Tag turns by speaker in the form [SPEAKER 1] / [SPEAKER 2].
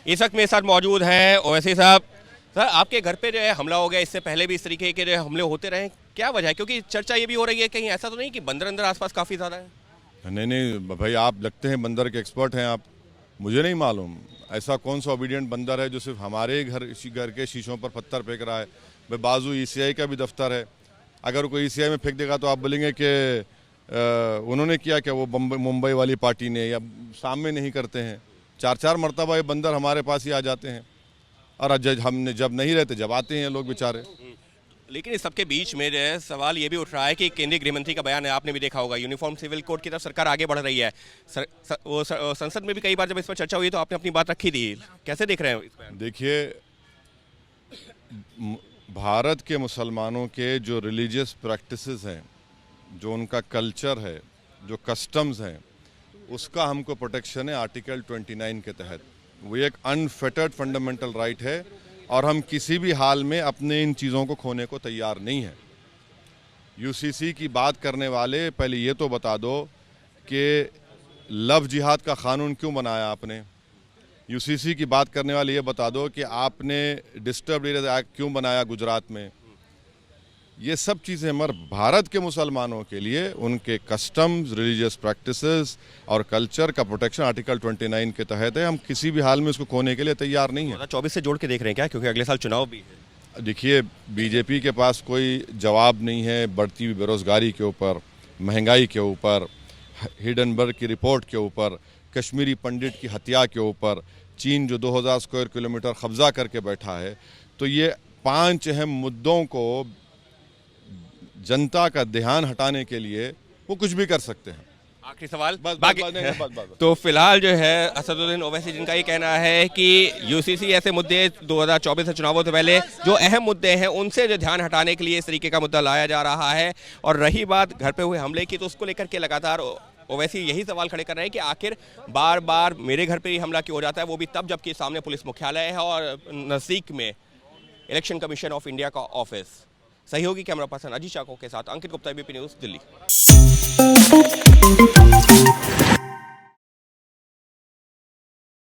[SPEAKER 1] इस वक्त मेरे साथ मौजूद हैं ओवैसी साहब। सर, आपके घर पे जो है हमला हो गया, इससे पहले भी इस तरीके के जो है हमले होते रहे, क्या वजह है? क्योंकि चर्चा ये भी हो रही है कहीं ऐसा तो नहीं कि बंदर अंदर आसपास काफ़ी ज़्यादा है।
[SPEAKER 2] नहीं भाई, आप लगते हैं बंदर के एक्सपर्ट हैं आप। मुझे नहीं मालूम ऐसा कौन सा ओबीडियंट बंदर है जो सिर्फ हमारे घर के शीशों पर पत्थर फेंक रहा है। भाई बाजू ईसीआई का भी दफ्तर है, अगर कोई ईसीआई में फेंक देगा तो आप बोलेंगे कि उन्होंने किया क्या, वो मुंबई वाली पार्टी ने, या सामने नहीं करते हैं। 4-4 मरतबा ये बंदर हमारे पास ही आ जाते हैं, और हमने जब नहीं रहते जब आते हैं लोग बेचारे।
[SPEAKER 1] लेकिन इस सबके बीच में जो है सवाल ये भी उठ रहा है कि केंद्रीय गृह मंत्री का बयान है, आपने भी देखा होगा, यूनिफॉर्म सिविल कोड की तरफ सरकार आगे बढ़ रही है। संसद में भी कई बार जब इस पर चर्चा हुई तो आपने अपनी बात रखी थी, कैसे देख रहे हैं इस पर?
[SPEAKER 2] देखिए, भारत के मुसलमानों के जो रिलीजियस प्रैक्टिसेस हैं, जो उनका कल्चर है, जो कस्टम्स हैं, उसका हमको प्रोटेक्शन है आर्टिकल 29 के तहत। वो एक अनफेटर्ड फंडामेंटल राइट है, और हम किसी भी हाल में अपने इन चीज़ों को खोने को तैयार नहीं हैं। यूसीसी की बात करने वाले, पहले ये तो बता दो कि लव जिहाद का कानून क्यों बनाया आपने। यूसीसी की बात करने वाले ये बता दो कि आपने डिस्टर्ब एरिया एक्ट क्यों बनाया गुजरात में। ये सब चीज़ें मगर भारत के मुसलमानों के लिए उनके कस्टम्स, रिलीजियस प्रैक्टिसेस और कल्चर का प्रोटेक्शन आर्टिकल 29 के तहत है। हम किसी भी हाल में उसको खोने के लिए तैयार नहीं हैं।
[SPEAKER 1] 24 से जोड़ के देख रहे हैं क्या, क्योंकि अगले साल चुनाव भी है?
[SPEAKER 2] देखिए, बीजेपी के पास कोई जवाब नहीं है बढ़ती हुई बेरोजगारी के ऊपर, महंगाई के ऊपर, हिडनबर्ग की रिपोर्ट के ऊपर, कश्मीरी पंडित की हत्या के ऊपर, चीन जो 2000 स्क्वायर किलोमीटर कब्जा करके बैठा है। तो ये 5 अहम मुद्दों को जनता का ध्यान हटाने के लिए वो कुछ भी कर सकते हैं।
[SPEAKER 1] आखिरी सवाल
[SPEAKER 2] बस।
[SPEAKER 1] तो फिलहाल जो है असदुद्दीन ओवैसी जिनका ये कहना है कि यूसीसी ऐसे मुद्दे 2024 से चुनावों से पहले जो अहम मुद्दे हैं उनसे जो ध्यान हटाने के लिए इस तरीके का मुद्दा लाया जा रहा है। और रही बात घर पे हुए हमले की, तो उसको लेकर के लगातार ओवैसी यही सवाल खड़े कर रहे हैं कि आखिर बार बार मेरे घर पे ही हमला क्यों हो जाता है, वो भी तब जबकि सामने पुलिस मुख्यालय है और नज़दीक में इलेक्शन कमीशन ऑफ इंडिया का ऑफिस। सहयोगी कैमरा पर्सन अजीत चाको के साथ अंकित गुप्ता, एबीपी न्यूज़, दिल्ली।